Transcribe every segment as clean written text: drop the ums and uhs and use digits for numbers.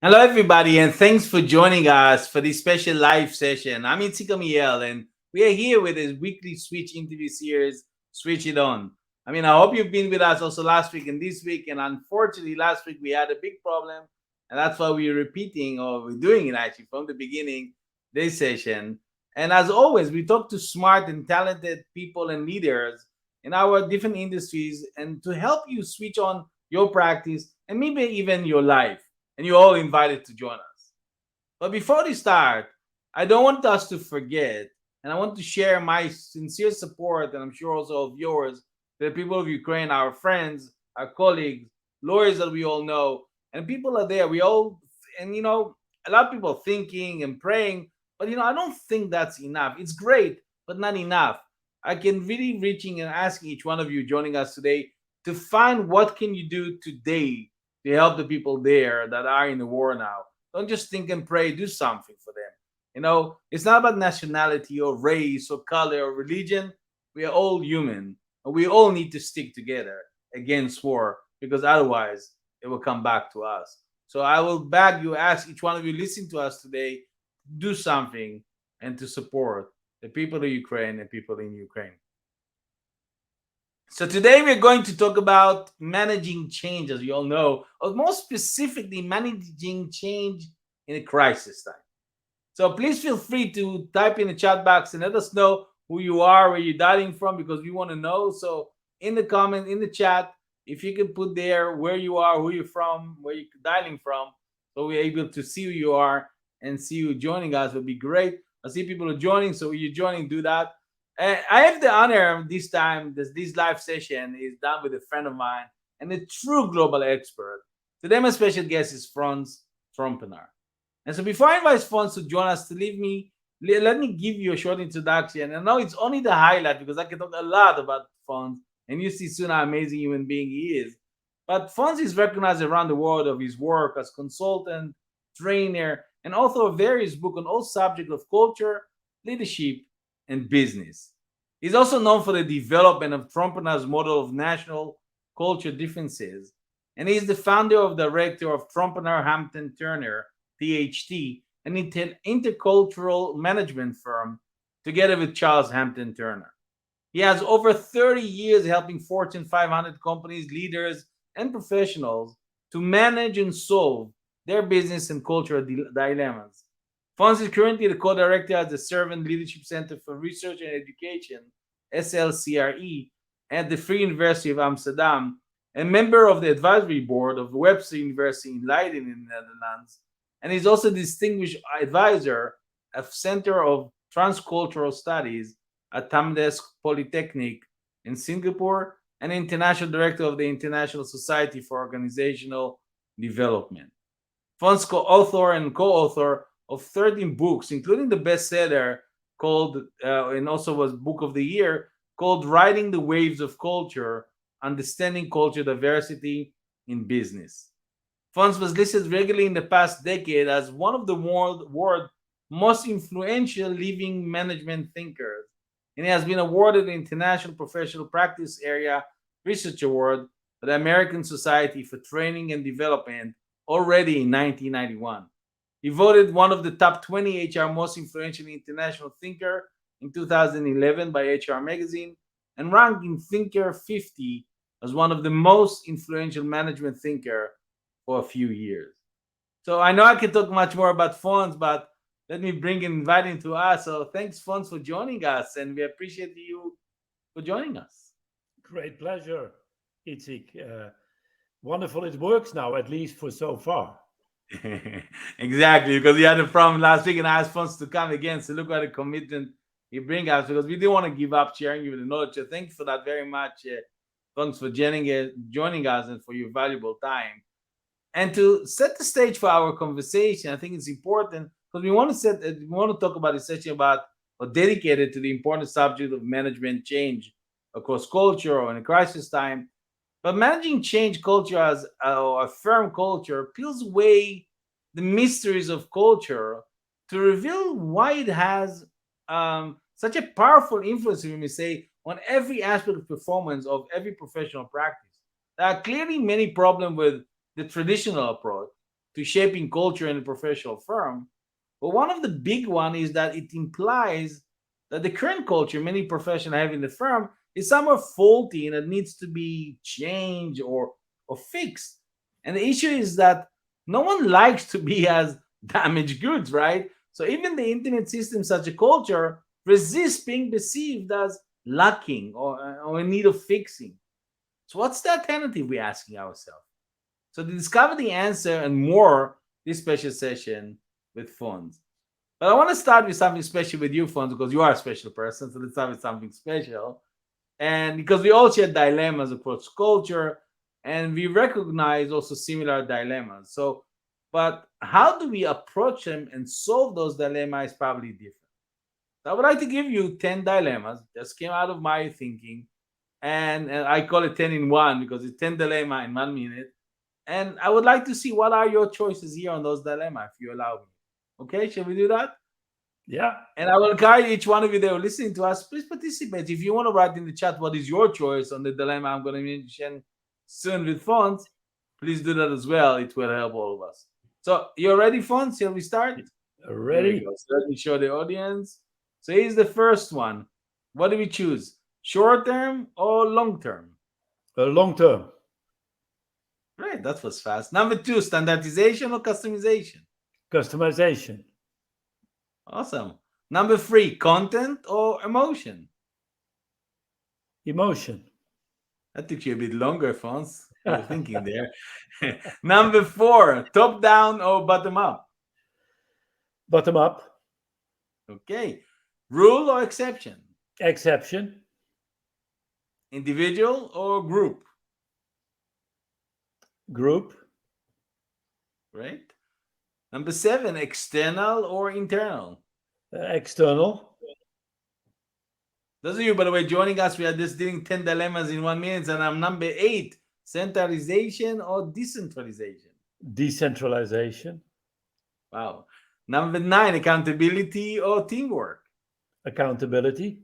Hello, everybody, and thanks for joining us for this special live session. I'm Itzik Amiel, and we are here with this weekly Switch interview series, Switch It On. I hope you've been with us also last week and this week. And unfortunately, last week we had a big problem, and that's why we're repeating or we're doing it actually from the beginning this session. And as always, we talk to smart and talented people and leaders in our different industries and to help you switch on your practice and maybe even your life, and you're all invited to join us. But before we start, I don't want us to forget, and I want to share my sincere support, and I'm sure also of yours, to the people of Ukraine, our friends, our colleagues, lawyers that we all know, and people are there. We all, and a lot of people thinking and praying, but I don't think that's enough. It's great, but not enough. I can really reaching and asking each one of you joining us today to find what can you do today to help the people there that are in the war now. Don't just think and pray, do something for them. It's not about nationality or race or color or religion. We are all human, and we all need to stick together against war because otherwise it will come back to us. So I will beg you, ask each one of you listening to us today, do something and to support the people of Ukraine and people in Ukraine. So today we're going to talk about managing change, as you all know, or more specifically, managing change in a crisis time. So please feel free to type in the chat box and let us know who you are, where you're dialing from, because we want to know. So in the comment, in the chat, if you can put there where you are, who you're from, where you're dialing from, so we're able to see who you are and see you joining us, would be great. I see people are joining, so you're joining, do that. I have the honor this time, this live session is done with a friend of mine and a true global expert. Today, my special guest is Fons Trompenaars. And so before I invite Fons to join us, let me give you a short introduction. And I know it's only the highlight because I can talk a lot about Fons, and you see soon how amazing human being he is. But Fons is recognized around the world of his work as consultant, trainer, and author of various books on all subjects of culture, leadership, and business. He's also known for the development of Trompenaars' model of national culture differences, and he is the founder of director of Trompenaars Hampton Turner, PhD, an intercultural management firm, together with Charles Hampton Turner. He has over 30 years helping Fortune 500 companies, leaders, and professionals to manage and solve their business and cultural dilemmas. Fons is currently the co-director at the Servant Leadership Center for Research and Education, SLCRE, at the Free University of Amsterdam, and member of the advisory board of Webster University in Leiden in the Netherlands, and is also distinguished advisor of Center of Transcultural Studies at Tamdes Polytechnic in Singapore, and international director of the International Society for Organizational Development. Fons co-author and co-author of 13 books, including the bestseller called, and also was Book of the Year, called Riding the Waves of Culture, Understanding Culture Diversity in Business. Fons was listed regularly in the past decade as one of the world's most influential living management thinkers, and he has been awarded the International Professional Practice Area Research Award by the American Society for Training and Development already in 1991. He voted one of the top 20 HR most influential international thinker in 2011 by HR Magazine, and ranked in Thinker 50 as one of the most influential management thinker for a few years. So I know I can talk much more about Fons, but let me bring and invite him to us. So thanks, Fons, for joining us, and we appreciate you for joining us. Great pleasure, Itzik. Wonderful it works now, at least for so far. Exactly, because we had a problem last week, and I asked Fons to come again. So look at the commitment he bring us, because we didn't want to give up sharing you the knowledge. So thank you for that very much. Thanks for joining us and for your valuable time. And to set the stage for our conversation, I think it's important because we want to talk about a session about or dedicated to the important subject of management change across culture or in a crisis time. But managing change culture as a firm culture peels away the mysteries of culture to reveal why it has such a powerful influence, we may say, on every aspect of performance of every professional practice. There are clearly many problems with the traditional approach, to shaping culture in a professional firm. But one of the big one is that it implies that the current culture many professionals have in the firm is somewhat faulty and it needs to be changed or fixed. And the issue is that no one likes to be as damaged goods, right? So even the internet system, such a culture, resists being perceived as lacking or in need of fixing. So what's the alternative we're asking ourselves? So to discover the answer and more, this special session with Fons. But I want to start with something special with you, Fons, because you are a special person. So let's start with something special. And because we all share dilemmas across culture, and we recognize also similar dilemmas. So, but how do we approach them and solve those dilemmas is probably different. So I would like to give you 10 dilemmas. Just came out of my thinking. And I call it 10 in one because it's 10 dilemma in 1 minute. And I would like to see what are your choices here on those dilemmas, if you allow me. Okay, shall we do that? Yeah. And I will guide each one of you that are listening to us. Please participate. If you want to write in the chat what is your choice on the dilemma I'm going to mention soon with Fons, please do that as well. It will help all of us. So you're ready, Fons? Shall we start? Here we Ready? go. So let me show the audience. So here's the first one. What do we choose? Short term or long term? Long term. Right, that was fast. Number two, standardization or customization? Customization. Awesome. Number three, content or emotion? Emotion. That took you a bit longer, Fons. You're thinking there. Number four, top down or bottom up? Bottom up. Okay. Rule or exception? Exception. Individual or group? Group. Right. Number seven, external or internal? External. Those of you, by the way, joining us, we are just doing 10 dilemmas in 1 minute, and I'm number eight, centralization or decentralization? Decentralization. Wow. Number nine, accountability or teamwork? Accountability.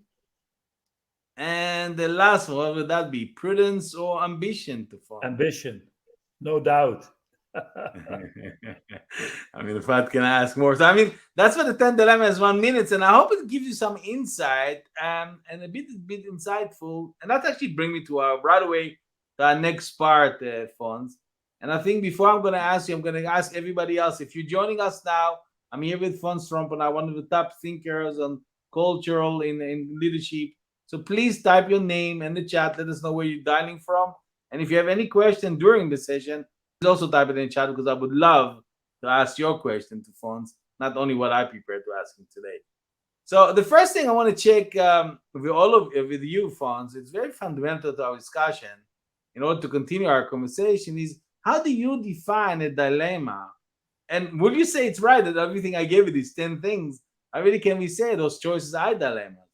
And the last one, what would that be? Prudence or ambition to follow? Ambition. No doubt. I mean, if I can ask more. So, I mean, that's what the 10 dilemmas 1 minute. And I hope it gives you some insight and a bit insightful. And that actually brings me to right away to our next part, Fons. And I think before I'm going to ask you, I'm going to ask everybody else. If you're joining us now, I'm here with Fons Trompenaars, one of the top thinkers on cultural in leadership. So please type your name in the chat. Let us know where you're dialing from. And if you have any question during the session, please also type it in chat because I would love to ask your question to Fons, not only what I prepared to ask him today. So the first thing I want to check with you, Fons, it's very fundamental to our discussion in order to continue our conversation is how do you define a dilemma? And would you say it's right that everything I gave you, these 10 things, can we say those choices are dilemmas?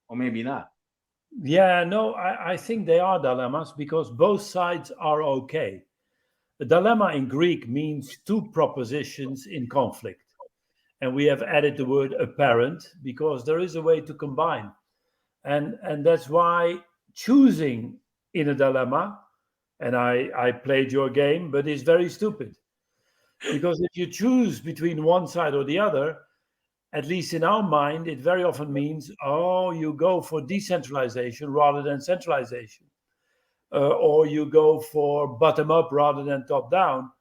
Or maybe not. Yeah, no, I think they are dilemmas because both sides are okay. A dilemma in Greek means two propositions in conflict. And we have added the word apparent because there is a way to combine. And that's why choosing in a dilemma, and I played your game, but it's very stupid. Because if you choose between one side or the other, at least in our mind, it very often means, oh, you go for decentralization rather than centralization. Or you go for bottom up rather than top down.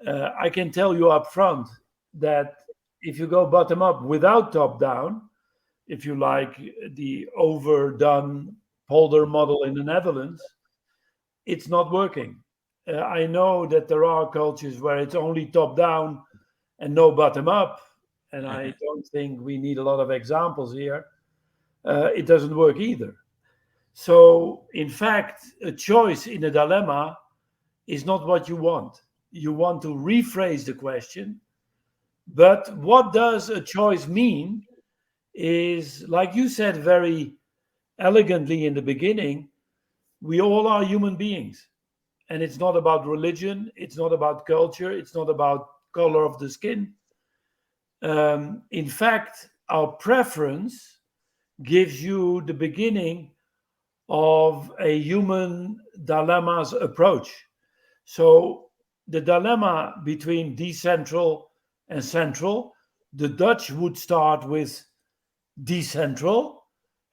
I can tell you up front that if you go bottom up without top down, if you like the overdone polder model in the Netherlands, it's not working. I know that there are cultures where it's only top down and no bottom up. And I don't think we need a lot of examples here. It doesn't work either. So, in fact, a choice in a dilemma is not what you want. You want to rephrase the question. But what does a choice mean is, like you said very elegantly in the beginning, we all are human beings. And it's not about religion, it's not about culture, it's not about color of the skin. In fact, our preference gives you the beginning of a human dilemma's approach. So the dilemma between decentral and central, the Dutch would start with decentral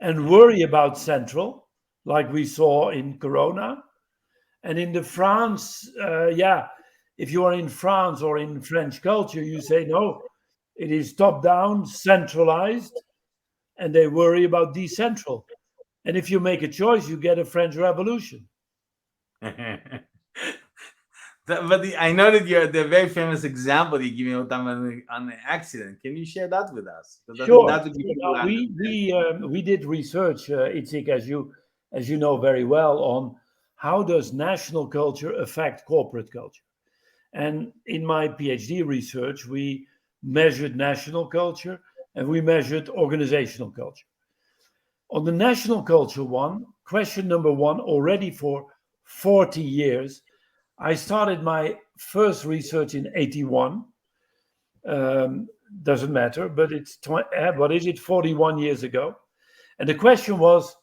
and worry about central, like we saw in Corona. And in the France, if you are in France or in French culture, you say no, it is top down, centralized, and they worry about decentral. And if you make a choice, you get a French Revolution. I know that you're the very famous example you give me on an accident. Can you share that with us? Because I think Sure. that would be Now, people understand. we did research, Itzik, as you know very well, on how does national culture affect corporate culture. And in my PhD research, we measured national culture and we measured organizational culture. On the national culture one, question number one, already for 40 years, I started my first research in 81. Um, doesn't matter, but what is it, 41 years ago? And the question was,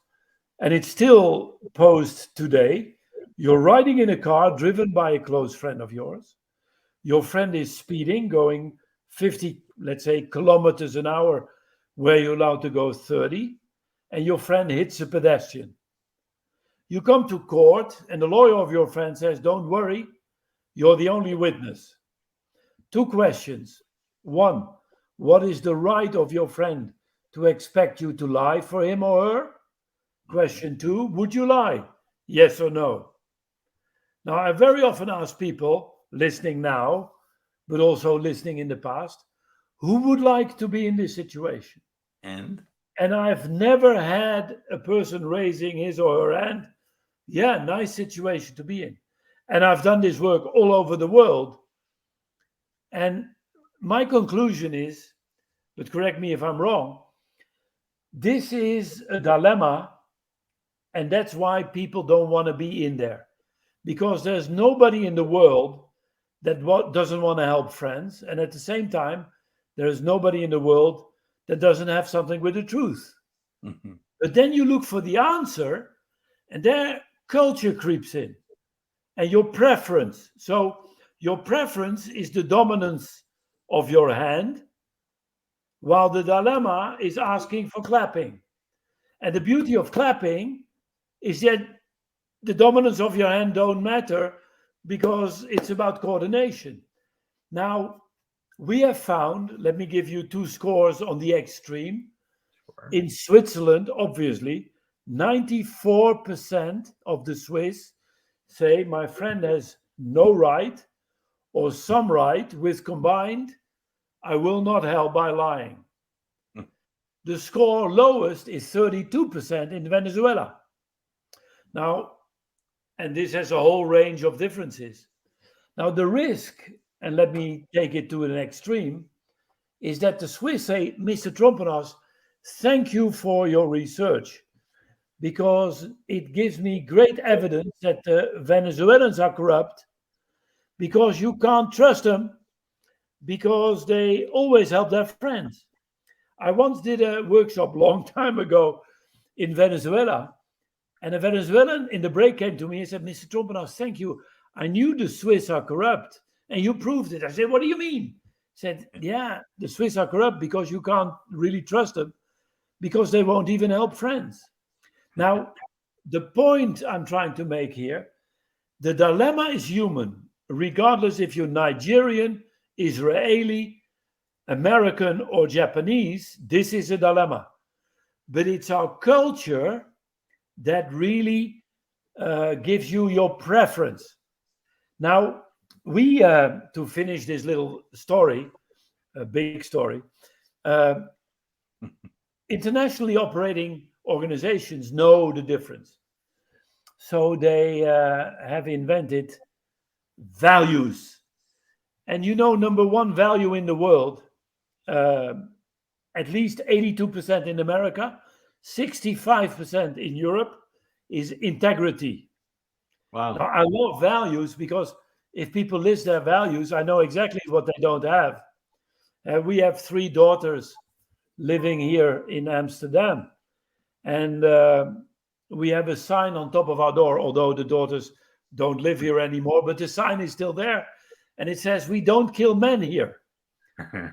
and it's still posed today, you're riding in a car driven by a close friend of yours. Your friend is speeding, going 50, let's say, kilometers an hour, where you're allowed to go 30, and your friend hits a pedestrian. You come to court, and the lawyer of your friend says, don't worry, you're the only witness. Two questions. One, what is the right of your friend to expect you to lie for him or her? Question two, would you lie? Yes or no? Now, I very often ask people listening now, but also listening in the past, who would like to be in this situation? And And I've never had a person raising his or her hand. Yeah, nice situation to be in. And I've done this work all over the world. And my conclusion is, but correct me if I'm wrong, this is a dilemma, and that's why people don't want to be in there. Because there's nobody in the world that doesn't want to help friends, and at the same time, there is nobody in the world that doesn't have something with the truth. mhm. But then you look for the answer, and there culture creeps in, and your preference. So your preference is the dominance of your hand, while the dilemma is asking for clapping. And the beauty of clapping is that the dominance of your hand don't matter because it's about coordination. Now, we have found, let me give you two scores on the extreme. Sure. In Switzerland, obviously, 94% of the Swiss say my friend has no right or some right, with combined, I will not help by lying. Mm. The score lowest is 32% in Venezuela. Now, and this has a whole range of differences. Now, the risk, and let me take it to an extreme, is that the Swiss say, Mr. Trompenaars, thank you for your research, because it gives me great evidence that the Venezuelans are corrupt, because you can't trust them, because they always help their friends. I once did a workshop long time ago in Venezuela, and a Venezuelan in the break came to me and said, Mr. Trompenaars, thank you. I knew the Swiss are corrupt, and you proved it. I said, what do you mean? He said, yeah, the Swiss are corrupt because you can't really trust them, because they won't even help friends. Now, the point I'm trying to make here, the dilemma is human, regardless if you're Nigerian, Israeli, American, or Japanese. This is a dilemma. But it's our culture that really gives you your preference. Now, we, to finish this little story, a big story, uh, internationally operating organizations know the difference. So they have invented values. And you know, number one value in the world, uh, at least 82% in America, 65% in Europe, is integrity. Now, Wow. I love values because if people list their values, I know exactly what they don't have. We have three daughters living here in Amsterdam, and we have a sign on top of our door, although the daughters don't live here anymore, but the sign is still there. and it says we don't kill men here.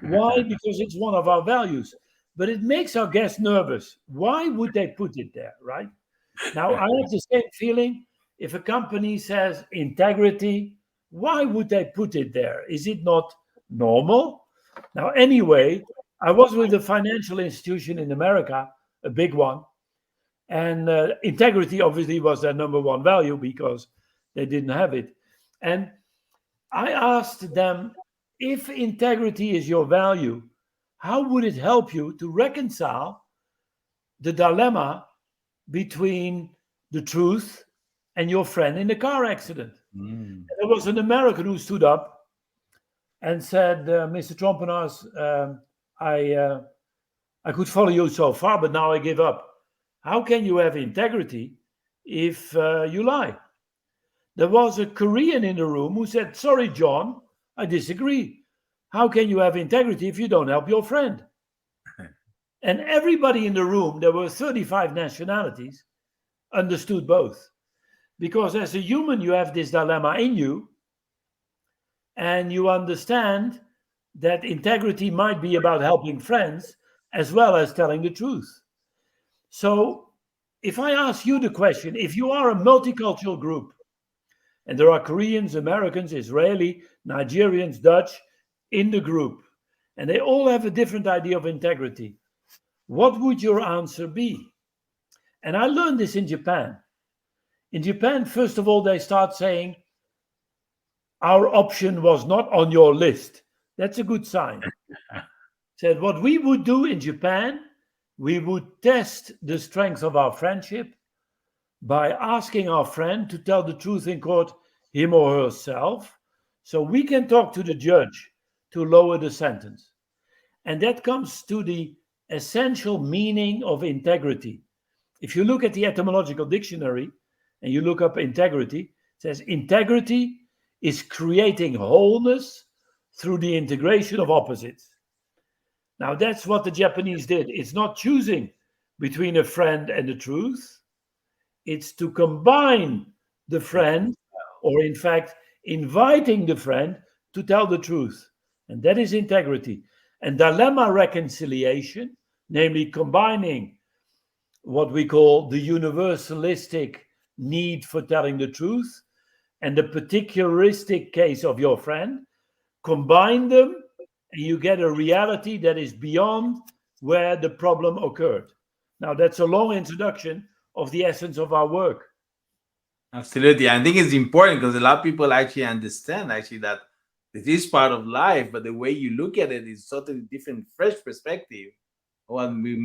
Why? Because it's one of our values. But it makes our guests nervous. Why would they put it there, right? Now, I have the same feeling if a company says integrity, why would they put it there? Is it not normal? Now, anyway, I was with a financial institution in America, a big one, and integrity obviously was their number one value because they didn't have it. And I asked them, if integrity is your value, how would it help you to reconcile the dilemma between the truth and your friend in the car accident? Mm. There was an American who stood up and said, Mr. Trompenaars, I could follow you so far, but now I give up. How can you have integrity if you lie? There was a Korean in the room who said, sorry, John, I disagree. How can you have integrity if you don't help your friend? And everybody in the room, there were 35 nationalities, understood both. Because as a human, you have this dilemma in you, and you understand that integrity might be about helping friends as well as telling the truth. So if I ask you the question, if you are a multicultural group, and there are Koreans, Americans, Israeli, Nigerians, Dutch in the group, and they all have a different idea of integrity, what would your answer be? And I learned this in Japan. In Japan, first of all, they start saying, our option was not on your list. That's a good sign. Said what we would do in Japan, we would test the strength of our friendship by asking our friend to tell the truth in court, him or herself, so we can talk to the judge to lower the sentence. And that comes to the essential meaning of integrity. If you look at the etymological dictionary and you look up integrity, it says integrity is creating wholeness through the integration of opposites. Now, that's what the Japanese did. It's not choosing between a friend and the truth. It's to combine the friend, or in fact, inviting the friend to tell the truth. And that is integrity. And dilemma reconciliation, namely combining what we call the universalistic need for telling the truth and the particularistic case of your friend, combine them, and you get a reality that is beyond where the problem occurred. Now, that's a long introduction of the essence of our work. Absolutely. I think it's important because a lot of people actually understand actually that it is part of life, but the way you look at it is totally different, fresh perspective. What we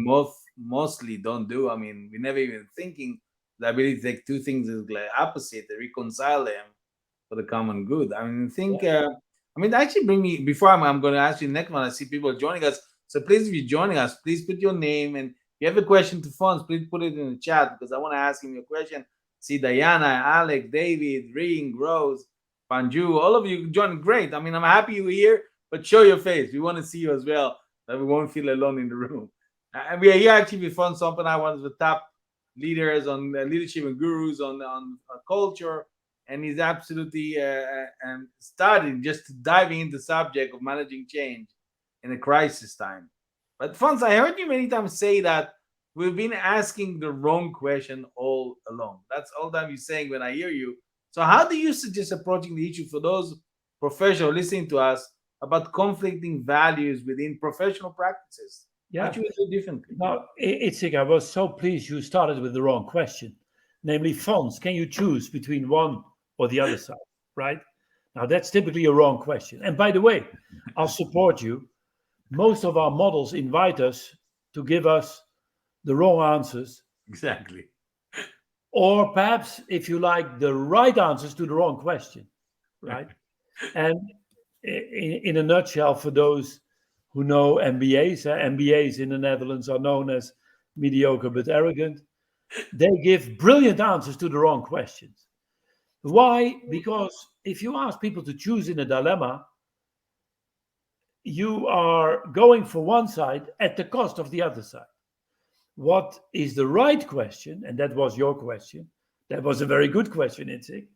mostly don't do. I mean, we never even thinking the ability to take two things as like opposite and reconcile them for the common good. I mean, actually bring me before I'm going to ask you the next one. I see people joining us. So please, if you're joining us, please put your name, and if you have a question to Fons, please put it in the chat because I want to ask him your question. See Diana, Alex, David, Ring, Rose, Panju, all of you joined. Great. I mean, I'm happy you're here, but show your face. We want to see you as well, that we won't feel alone in the room. And we are here actually with Fons Trompenaars, one of the top leaders on leadership and gurus on culture, and he's absolutely starting just diving into the subject of managing change in a crisis time. But Fons, I heard you many times say that we've been asking the wrong question all along. That's all that you're saying when I hear you. So how do you suggest approaching the issue for those professionals listening to us about conflicting values within professional practices? Yeah. What you would do differently? Now, Itzik, I was so pleased you started with the wrong question. Namely, Fons, can you choose between one or the other side, right? Now, that's typically a wrong question. And by the way, I'll support you. Most of our models invite us to give us the wrong answers. Exactly. Or perhaps, if you like, the right answers to the wrong question, right? And in a nutshell, for those who know MBAs, MBAs in the Netherlands are known as mediocre but arrogant. They give brilliant answers to the wrong questions. Why? Because if you ask people to choose in a dilemma, you are going for one side at the cost of the other side. What is the right question? And that was your question. That was a very good question, Itzik.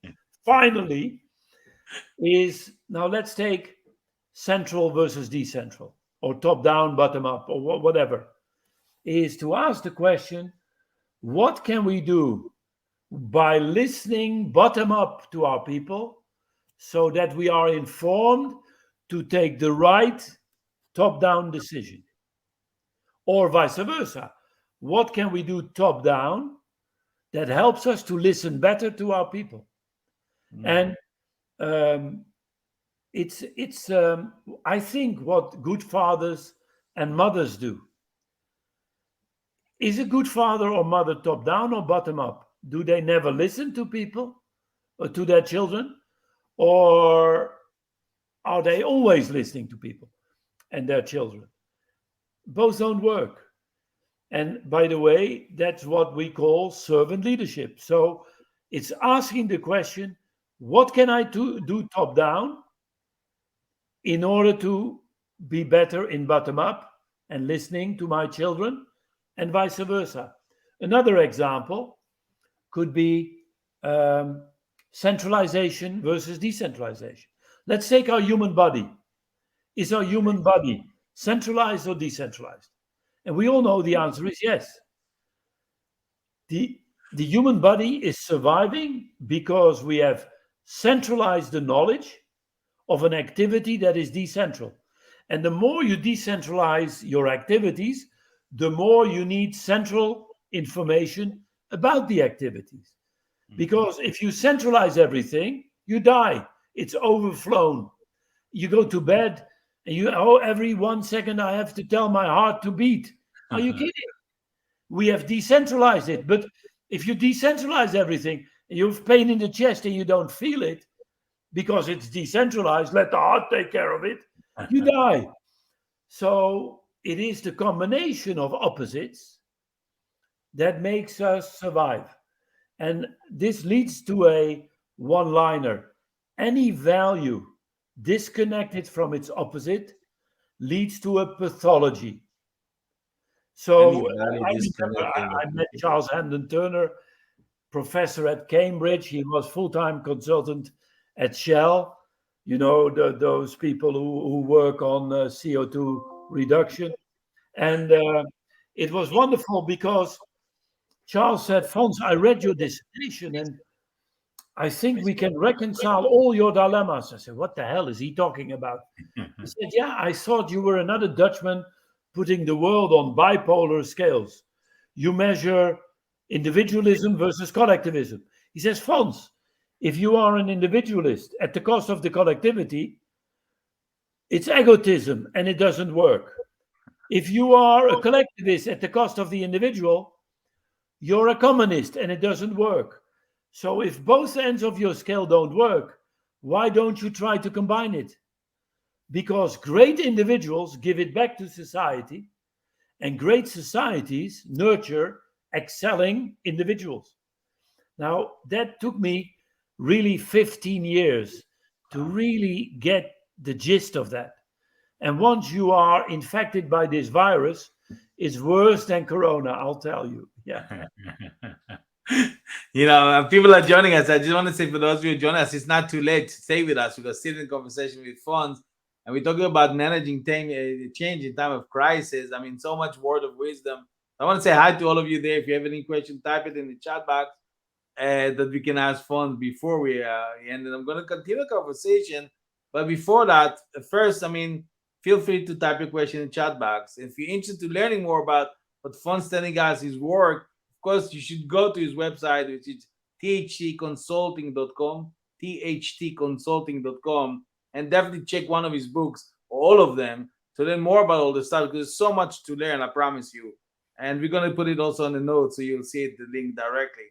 Finally, is now let's take central versus decentral, or top down, bottom up, or whatever, is to ask the question, what can we do by listening bottom up to our people so that we are informed to take the right top down decision? Or vice versa. What can we do top down that helps us to listen better to our people? Mm. And um, it's I think what good fathers and mothers do. Is a good father or mother top down or bottom up? Do they never listen to people or to their children? Or are they always listening to people and their children? Both don't work. And by the way, that's what we call servant leadership. So it's asking the question, what can I do top down in order to be better in bottom up and listening to my children, and vice versa? Another example could be um, centralization versus decentralization. Let's take our human body. Is our human body centralized or decentralized? And we all know the answer is yes. The, the human body is surviving because we have centralized the knowledge of an activity that is decentral. And the more you decentralize your activities, the more you need central information about the activities. Mhm. Because if you centralize everything, you die. It's overflown. You go to bed and every 1 second I have to tell my heart to beat. Are you kidding? We have decentralized it. But if you decentralize everything and you have pain in the chest and you don't feel it because it's decentralized, let the heart take care of it, you die. So it is the combination of opposites that makes us survive. And this leads to a one liner. Any value disconnected from its opposite leads to a pathology. Any So value I remember disconnecting I the met Charles Hamden Turner, professor at Cambridge. He was full-time consultant at Shell. You know, those people who work on CO2 reduction. And it was wonderful because Charles said, Fons, I read your dissertation and I think we can reconcile all your dilemmas. I said, what the hell is he talking about? He said, yeah, I thought you were another Dutchman putting the world on bipolar scales. You measure individualism versus collectivism. He says, Fons, if you are an individualist at the cost of the collectivity, it's egotism and it doesn't work. If you are a collectivist at the cost of the individual, you're a communist and it doesn't work. So if both ends of your scale don't work, why don't you try to combine it? Because great individuals give it back to society, and great societies nurture excelling individuals. Now, that took me really 15 years to really get the gist of that. And once you are infected by this virus, it's worse than corona, I'll tell you. Yeah. People are joining us. I just want to say for those of you joining us, it's not too late to stay with us. We're still in conversation with Fons, and we're talking about managing change in time of crisis. I mean, so much word of wisdom. I want to say hi to all of you there. If you have any question, type it in the chat box that we can ask Fons before we end. And I'm going to continue the conversation. But before that, first, I mean, feel free to type your question in the chat box. If you're interested in learning more about what Fons telling us, his work, of course, you should go to his website, which is thtconsulting.com, thtconsulting.com, and definitely check one of his books, or all of them, to learn more about all this stuff, because there's so much to learn, I promise you. And we're going to put it also in the notes so you'll see it, the link directly.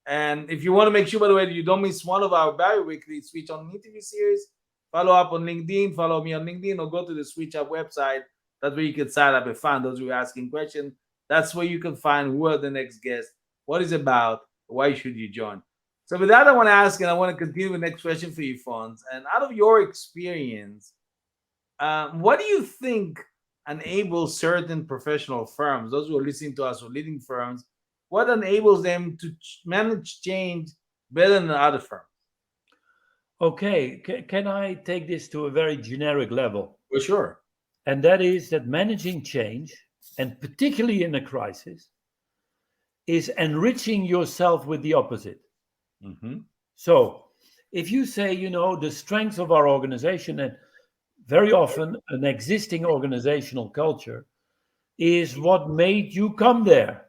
And if you want to make sure, by the way, that you don't miss one of our bi-weekly Switch On interview series, follow up on LinkedIn, follow me on LinkedIn, or go to the Switch Up website. That's where you can sign up and find those who are asking questions. That's where you can find who are the next guests, what is about, why should you join. So with that, I want to ask, and I want to continue with the next question for you, Fons. And out of your experience, what do you think enables certain professional firms, those who are listening to us, or leading firms, what enables them to manage change better than other firms? Okay, can I take this to a very generic level? For sure. And that is that managing change, and particularly in a crisis, is enriching yourself with the opposite. Hmm. So, if you say, the strengths of our organization, and very often an existing organizational culture is what made you come there,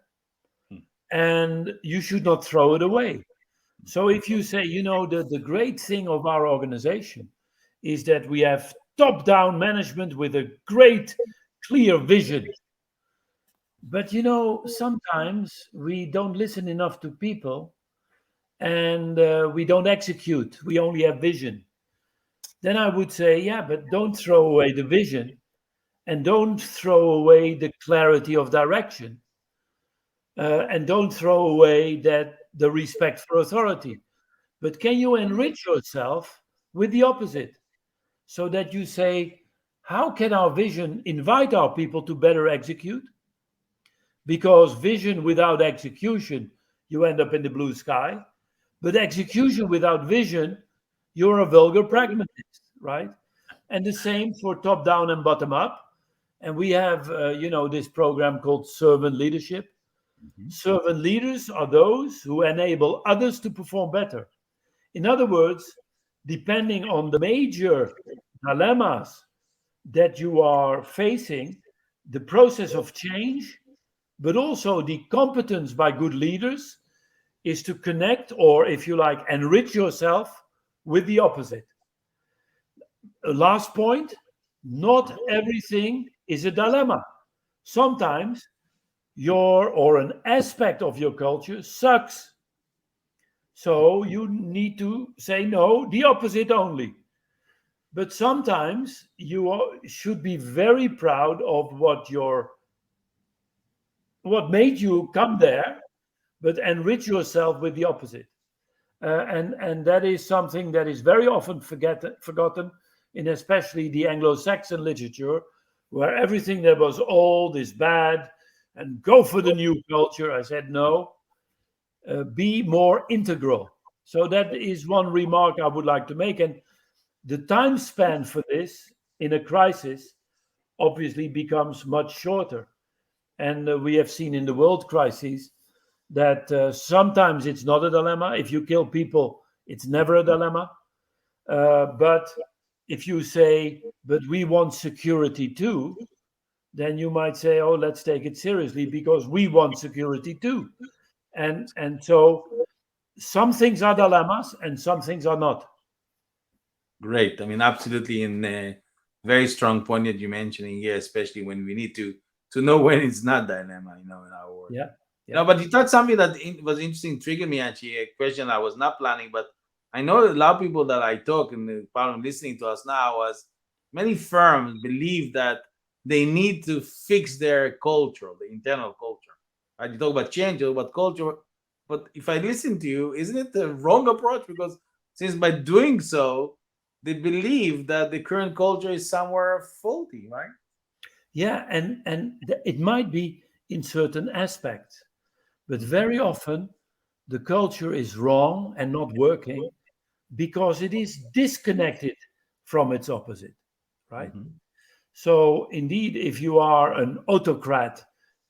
and you should not throw it away. So, if you say, the great thing of our organization is that we have top down management with a great, clear vision. But, sometimes we don't listen enough to people, and we don't execute, we only have vision. Then I would say, yeah, but don't throw away the vision and don't throw away the clarity of direction, and don't throw away the respect for authority. But can you enrich yourself with the opposite so that you say, how can our vision invite our people to better execute? Because vision without execution, you end up in the blue sky. But execution without vision, you're a vulgar pragmatist, right? And the same for top down and bottom up. And we have, this program called servant leadership. Hmm. Servant leaders are those who enable others to perform better. In other words, depending on the major dilemmas that you are facing, the process of change, but also the competence by good leaders is to connect, or if you like, enrich yourself with the opposite. Last point, not everything is a dilemma. Sometimes your or an aspect of your culture sucks. So you need to say no, the opposite only. But sometimes should be very proud of what made you come there, but enrich yourself with the opposite. And that is something that is very often forgotten in especially the Anglo-Saxon literature, where everything that was old is bad, and go for the new culture. I said no, be more integral. So that is one remark I would like to make. And the time span for this in a crisis obviously becomes much shorter. And we have seen in the world crises that sometimes it's not a dilemma. If you kill people, it's never a dilemma. But if you say, but we want security too, then you might say, oh, let's take it seriously because we want security too. And so some things are dilemmas and some things are not. Great. I mean, absolutely, and very strong point that you're mentioning here, especially when we need to know when it's not dilemma, in our work. Yeah, No, yeah, but you thought something that was interesting, triggered me actually, a question I was not planning, but I know that a lot of people that I talk and the problem listening to us now was many firms believe that they need to fix their culture, the internal culture. Right? You talk about change, you talk about culture, but if I listen to you, isn't it the wrong approach? Because since by doing so, they believe that the current culture is somewhere faulty, right? yeah. And it might be in certain aspects, but Hmm. very often the culture is wrong and not working because it is disconnected from its opposite, right? Hmm. So, indeed, if you are an autocrat,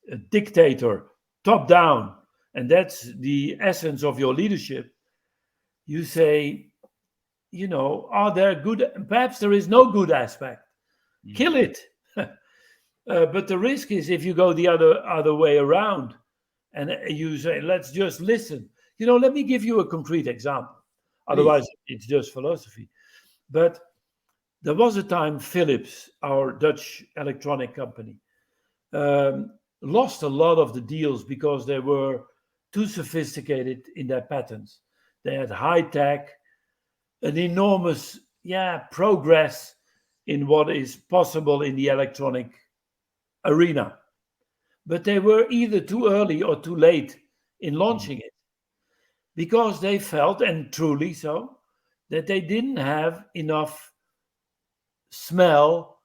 a dictator, top down, and that's the essence of your leadership, you say, are there good, perhaps there is no good aspect, kill it. But the risk is if you go the other way around and you say, let's just listen. Let me give you a concrete example. Otherwise, Please. it's just philosophy. But there was a time Philips, our Dutch electronic company, um, lost a lot of the deals because they were too sophisticated in their patents. They had high tech, an enormous, progress in what is possible in the electronic arena. But they were either too early or too late in launching it because they felt, and truly so, that they didn't have enough smell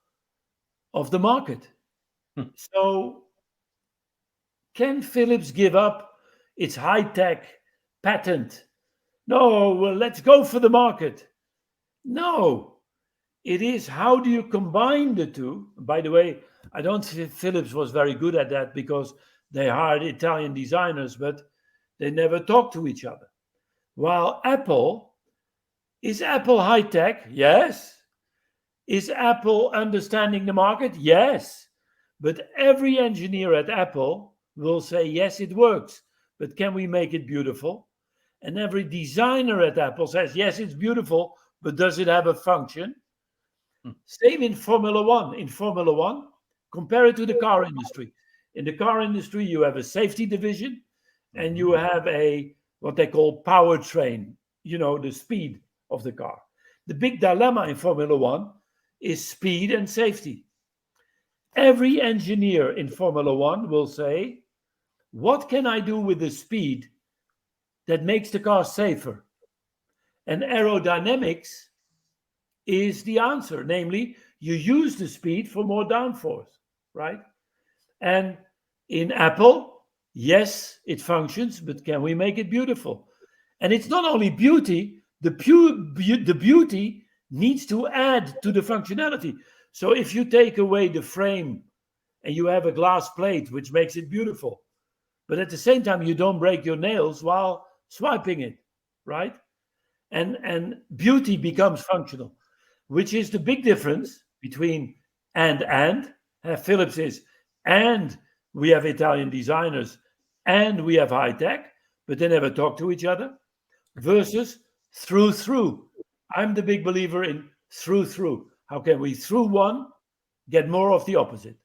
of the market. So, can Philips give up its high tech patent? No, well, let's go for the market. No, it is how do you combine the two? By the way, I don't think Philips was very good at that because they hired Italian designers, but they never talked to each other. While Apple, is Apple high tech? Yes. Is Apple understanding the market? Yes. But every engineer at Apple will say, yes, it works, but can we make it beautiful? And every designer at Apple says, yes, it's beautiful, but does it have a function? Hmm. Same in Formula One. In Formula One, compare it to the car industry. In the car industry, you have a safety division and Mhm. you have a what they call powertrain, the speed of the car. The big dilemma in Formula One is speed and safety. Every engineer in Formula One will say, what can I do with the speed that makes the car safer? And aerodynamics is the answer. Namely, you use the speed for more downforce, right? And in Apple, yes, it functions, but can we make it beautiful? And it's not only beauty, the beauty needs to add to the functionality. So if you take away the frame and you have a glass plate, which makes it beautiful, but at the same time, you don't break your nails while swiping it, right? And beauty becomes functional, which is the big difference between and. Philips is and we have Italian designers and we have high tech, but they never talk to each other. Versus through. I'm the big believer in through. How can we through one get more of the opposite?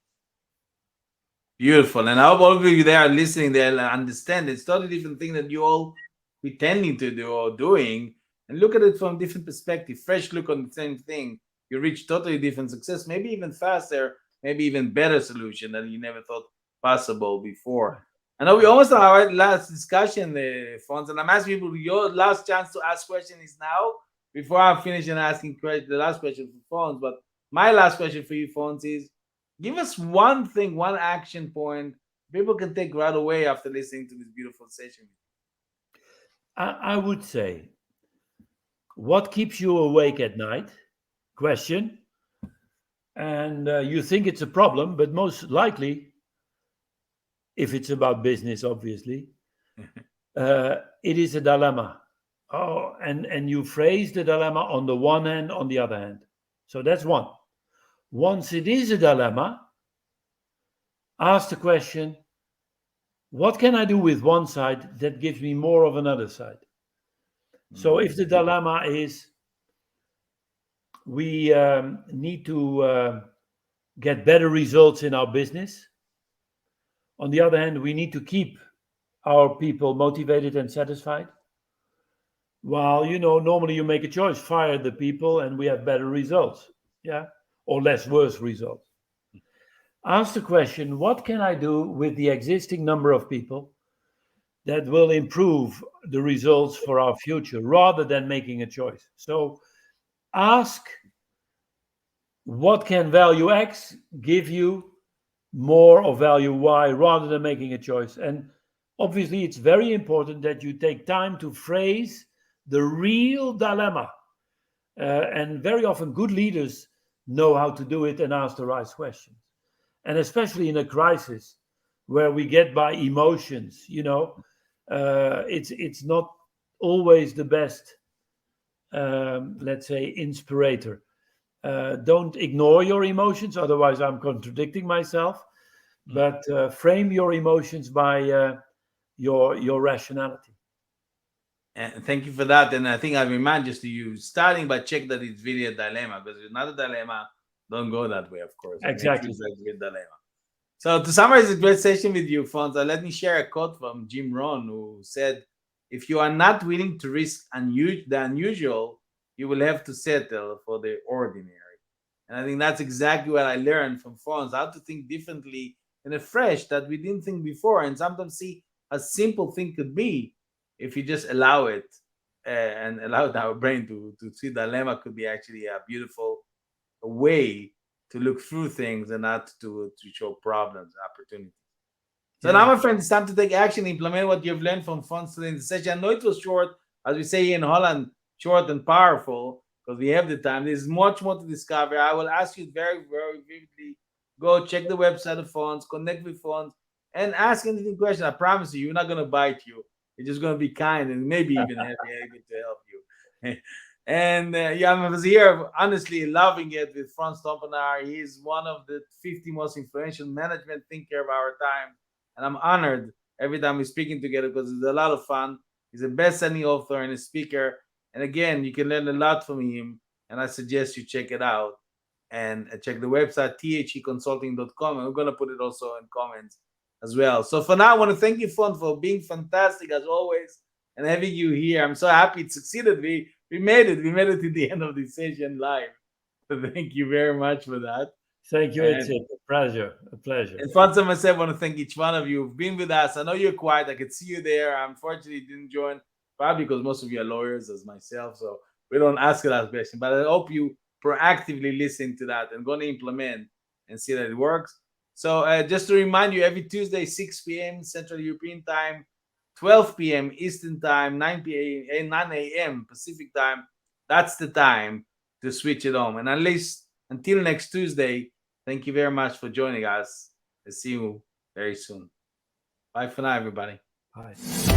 Beautiful. And I hope all of you there are listening there and understand it's totally different thing that you all pretending to do or doing, and look at it from a different perspective, fresh look on the same thing. You reach totally different success, maybe even faster, maybe even better solution that you never thought possible before. I know we almost on our last discussion, Fons, and I'm asking people your last chance to ask question is now before I finish and asking the last question for Fons. But my last question for you, Fons, is give us one thing, one action point people can take right away after listening to this beautiful session. I would say, what keeps you awake at night? Question. And you think it's a problem, but most likely, if it's about business, obviously, it is a dilemma. Oh, and you phrase the dilemma on the one hand, on the other hand. So that's one. Once it is a dilemma, ask the question, what can I do with one side that gives me more of another side? So if the dilemma is we need to get better results in our business, on the other hand, we need to keep our people motivated and satisfied. Well, normally you make a choice, fire the people, and we have better results, yeah, or less worse results. Ask the question, what can I do with the existing number of people that will improve the results for our future rather than making a choice? So ask, what can value X give you more of value Y rather than making a choice? And obviously, it's very important that you take time to phrase the real dilemma. And very often, good leaders know how to do it and ask the right questions. And especially in a crisis where we get by emotions, it's not always the best, let's say, inspirator. Don't ignore your emotions, otherwise, I'm contradicting myself. But frame your emotions by your rationality. And thank you for that. And I think I remind just to you, starting by check that it's really a dilemma, because if it's not a dilemma, don't go that way, of course. And make sure Exactly. it's a great dilemma. So to summarize this great session with you, Fonza, let me share a quote from Jim Rohn, who said, if you are not willing to risk the unusual, you will have to settle for the ordinary. And I think that's exactly what I learned from Fonz, how to think differently and afresh that we didn't think before, and sometimes see a simple thing could be if you just allow it and allow our brain to see the dilemma could be actually a beautiful way to look through things and not to show problems, opportunities. So now, Yeah. my friend, it's time to take action, implement what you've learned from Fonts today in the session. I know it was short, as we say in Holland, short and powerful. because we have the time. There's much more to discover. I will ask you very, very vividly. Go check the website of Fons, connect with Fons, and ask anything question. I promise you, we're not gonna bite you. We're just gonna be kind and maybe even able to help you. And yeah, I was here honestly loving it with Fons Trompenaars. He's one of the 50 most influential management thinker of our time, and I'm honored every time we're speaking together because it's a lot of fun. He's a best-selling author and a speaker, and again, you can learn a lot from him. And I suggest you check it out and check the website theconsulting.com, and we're gonna put it also in comments as well. So for now, I want to thank you, Fon, for being fantastic as always and having you here. I'm so happy it succeeded. We made it. We made it to the end of the session live. So thank you very much for that. Thank you, And, Itzik. A pleasure. A pleasure. and Fons and myself want to thank each one of you who've been with us. I know you're quiet. I could see you there. Unfortunately, you didn't join, probably because most of you are lawyers, as myself. So we don't ask a lot of questions. But I hope you proactively listen to that and going to implement and see that it works. So just to remind you, every Tuesday, 6 p.m. Central European Time, 12 p.m. Eastern Time, 9 a.m. Pacific Time. That's the time to switch it on. And at least until next Tuesday, thank you very much for joining us. I'll see you very soon. Bye for now, everybody. Bye.